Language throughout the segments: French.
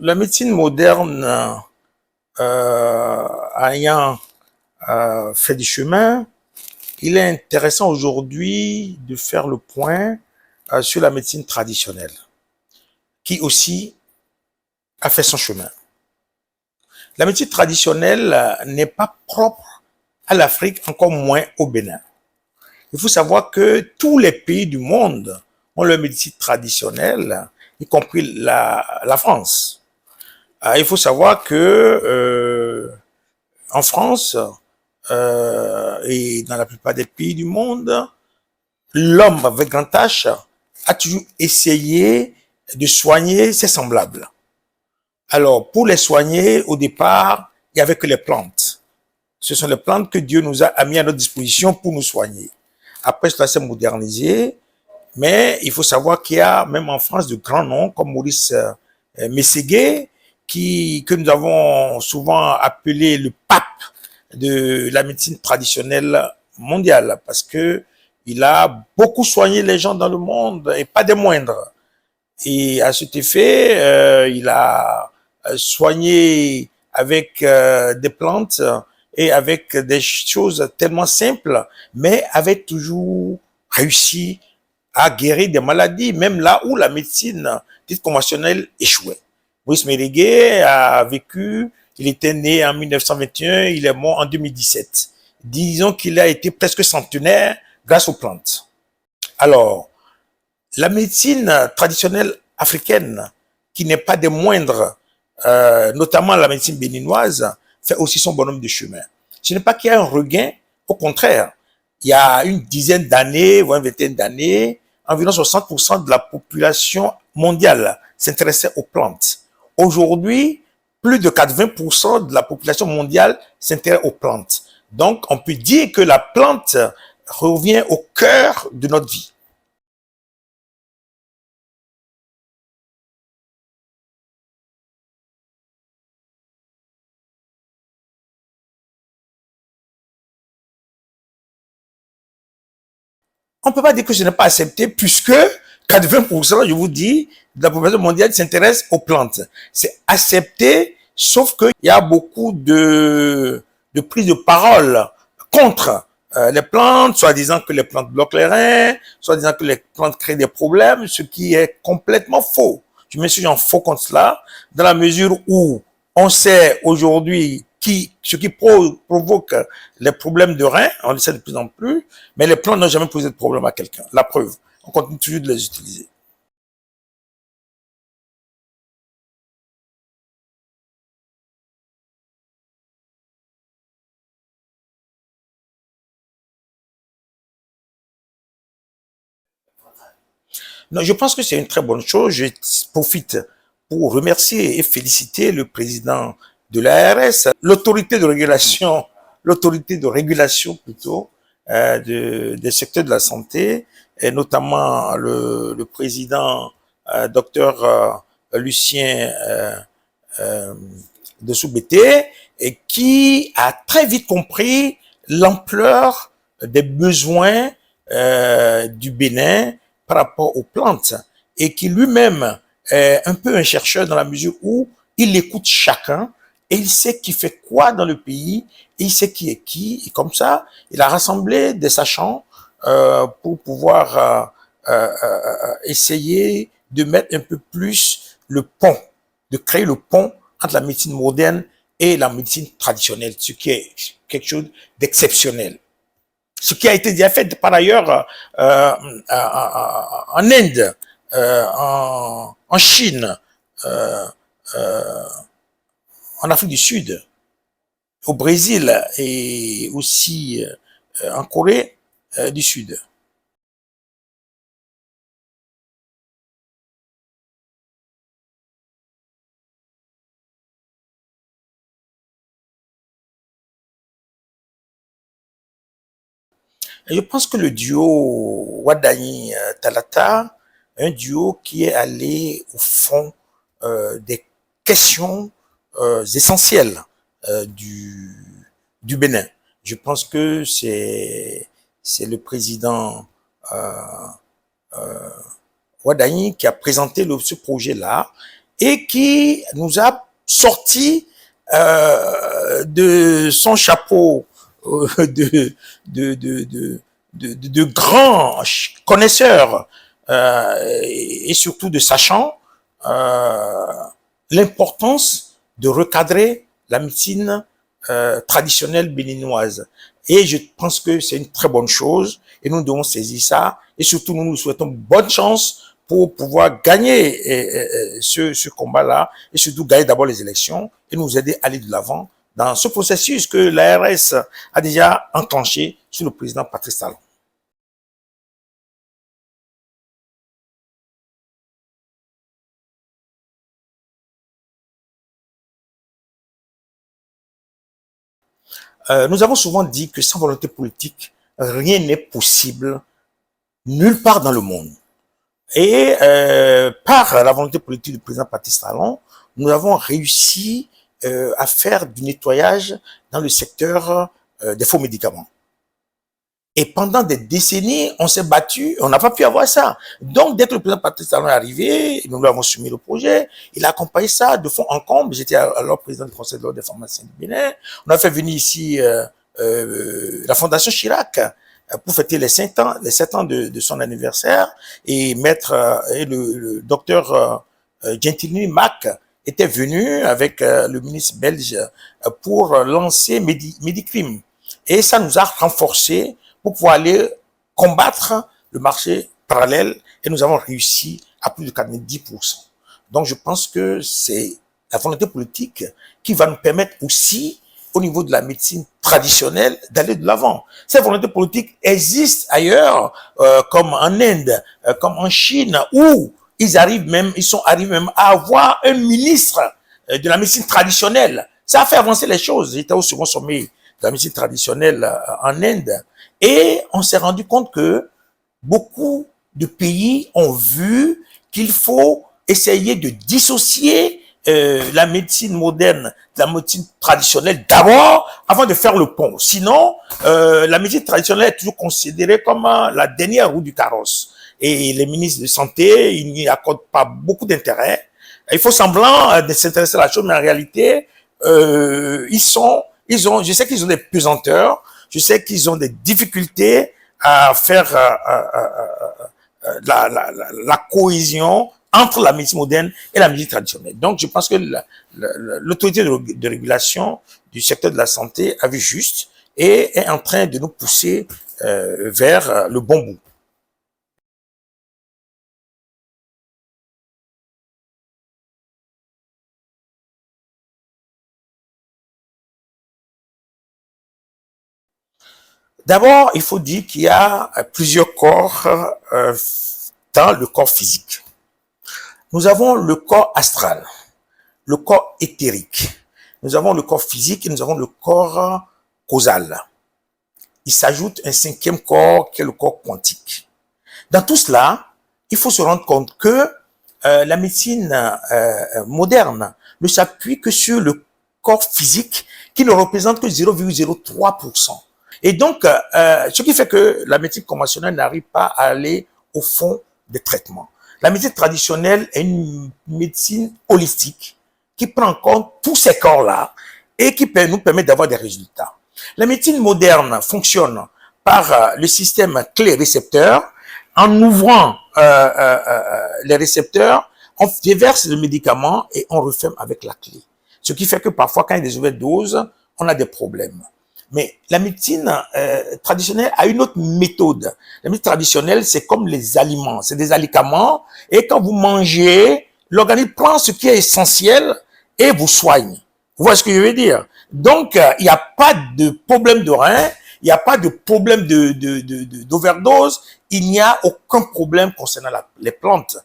la médecine moderne ayant fait du chemin, il est intéressant aujourd'hui de faire le point sur la médecine traditionnelle, qui aussi a fait son chemin. La médecine traditionnelle n'est pas propre à l'Afrique, encore moins au Bénin. Il faut savoir que tous les pays du monde ont leur médecine traditionnelle, y compris la France. Il faut savoir que en France et dans la plupart des pays du monde, l'homme avec grand H a toujours essayé de soigner ses semblables. Alors, pour les soigner, au départ, il n'y avait que les plantes. Ce sont les plantes que Dieu nous a mis à notre disposition pour nous soigner. Après, cela s'est modernisé, mais il faut savoir qu'il y a même en France de grands noms comme Maurice Mességuet, que nous avons souvent appelé le pape de la médecine traditionnelle mondiale, parce que il a beaucoup soigné les gens dans le monde et pas des moindres. Et à cet effet, il a soigné avec des plantes et avec des choses tellement simples, mais avait toujours réussi à guérir des maladies, même là où la médecine dite conventionnelle échouait. Maurice Mességuet a vécu, il était né en 1921, il est mort en 2017. Disons qu'il a été presque centenaire grâce aux plantes. Alors, la médecine traditionnelle africaine, qui n'est pas des moindres, notamment la médecine béninoise, fait aussi son bonhomme de chemin. Ce n'est pas qu'il y a un regain, au contraire. Il y a une dizaine d'années, voire une vingtaine d'années, environ 60% de la population mondiale s'intéressait aux plantes. Aujourd'hui, plus de 80% de la population mondiale s'intéresse aux plantes. Donc, on peut dire que la plante revient au cœur de notre vie. On ne peut pas dire que ce n'est pas accepté puisque 80%, je vous dis, de la population mondiale s'intéresse aux plantes. C'est accepté, sauf qu'il y a beaucoup de prises de parole contre les plantes, soit disant que les plantes bloquent les reins, soit disant que les plantes créent des problèmes, ce qui est complètement faux. Je me suis en faux contre cela, dans la mesure où on sait aujourd'hui ce qui provoque les problèmes de reins, on le sait de plus en plus, mais les plantes n'ont jamais posé de problème à quelqu'un. La preuve, on continue toujours de les utiliser. Non, je pense que c'est une très bonne chose. Je profite pour remercier et féliciter le président de l'ARS, l'autorité de régulation plutôt, des secteurs de la santé, et notamment le président docteur Lucien de Soubété, et qui a très vite compris l'ampleur des besoins du Bénin par rapport aux plantes, et qui lui-même est un peu un chercheur dans la mesure où il écoute chacun et il sait qui fait quoi dans le pays, et il sait qui est qui, et comme ça, il a rassemblé des sachants pour pouvoir essayer de mettre un peu plus le pont, de créer le pont entre la médecine moderne et la médecine traditionnelle, ce qui est quelque chose d'exceptionnel. Ce qui a été déjà fait par ailleurs en Inde, en Chine, euh, euh, en Afrique du Sud, au Brésil et aussi en Corée du Sud. Et je pense que le duo Wadani-Talata, un duo qui est allé au fond des questions essentielles euh, du, du Bénin. Je pense que c'est le président euh, Wadani qui a présenté ce projet-là, et qui nous a sorti de son chapeau de, de, de, de, de grands connaisseurs et surtout de sachants l'importance de recadrer la médecine traditionnelle béninoise. Et je pense que c'est une très bonne chose et nous devons saisir ça et surtout nous nous souhaitons bonne chance pour pouvoir gagner ce combat-là et surtout gagner d'abord les élections et nous aider à aller de l'avant dans ce processus que l'ARS a déjà enclenché sous le président Patrice Talon. Nous avons souvent dit que sans volonté politique, rien n'est possible nulle part dans le monde. Et par la volonté politique du président Patrice Talon, nous avons réussi à faire du nettoyage dans le secteur des faux médicaments. Et pendant des décennies, on s'est battu, on n'a pas pu avoir ça. Donc, dès que le président Patrice Talon est arrivé, nous lui avons soumis le projet, il a accompagné ça de fond en comble. J'étais alors président du Conseil de l'ordre des pharmaciens du Bénin. On a fait venir ici la Fondation Chirac pour fêter les 7 ans de son anniversaire et le docteur Gentilini Mac était venu avec le ministre belge pour lancer Medicrim. Et ça nous a renforcés pour pouvoir aller combattre le marché parallèle et nous avons réussi à plus de 90%. Donc je pense que c'est la volonté politique qui va nous permettre aussi au niveau de la médecine traditionnelle d'aller de l'avant. Cette volonté politique existe ailleurs, comme en Inde, comme en Chine, où ils arrivent même à avoir un ministre de la médecine traditionnelle. Ça a fait avancer les choses. J'étais au second sommet de la médecine traditionnelle en Inde. Et on s'est rendu compte que beaucoup de pays ont vu qu'il faut essayer de dissocier la médecine moderne de la médecine traditionnelle d'abord, avant de faire le pont. Sinon, la médecine traditionnelle est toujours considérée comme la dernière roue du carrosse. Et les ministres de santé, ils n'y accordent pas beaucoup d'intérêt. Il faut semblant de s'intéresser à la chose, mais en réalité, je sais qu'ils ont des pesanteurs. Je sais qu'ils ont des difficultés à faire la cohésion entre la médecine moderne et la médecine traditionnelle. Donc, je pense que l'autorité de régulation du secteur de la santé a vu juste et est en train de nous pousser vers le bon bout. D'abord, il faut dire qu'il y a plusieurs corps dans le corps physique. Nous avons le corps astral, le corps éthérique. Nous avons le corps physique et nous avons le corps causal. Il s'ajoute un 5e corps qui est le corps quantique. Dans tout cela, il faut se rendre compte que la médecine moderne ne s'appuie que sur le corps physique qui ne représente que 0,03%. Et donc, ce qui fait que la médecine conventionnelle n'arrive pas à aller au fond des traitements. La médecine traditionnelle est une médecine holistique qui prend en compte tous ces corps-là et qui nous permet d'avoir des résultats. La médecine moderne fonctionne par le système clé-récepteur. En ouvrant les récepteurs, on déverse le médicament et on referme avec la clé. Ce qui fait que parfois, quand il y a des overdoses, on a des problèmes. Mais la médecine traditionnelle a une autre méthode. La médecine traditionnelle, c'est comme les aliments. C'est des alicaments. Et quand vous mangez, l'organisme prend ce qui est essentiel et vous soigne. Vous voyez ce que je veux dire? Donc, il n'y a pas de problème de rein. Il n'y a pas de problème d'overdose. Il n'y a aucun problème concernant les plantes.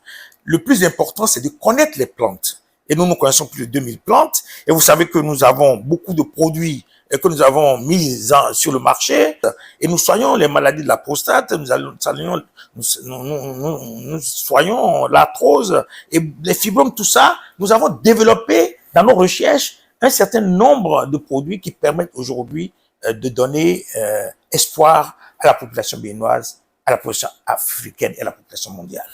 Le plus important, c'est de connaître les plantes. Et nous connaissons plus de 2000 plantes. Et vous savez que nous avons beaucoup de produits que nous avons mis sur le marché, et nous soignons les maladies de la prostate, nous soignons l'arthrose et les fibromes, tout ça. Nous avons développé dans nos recherches un certain nombre de produits qui permettent aujourd'hui de donner espoir à la population béninoise, à la population africaine et à la population mondiale.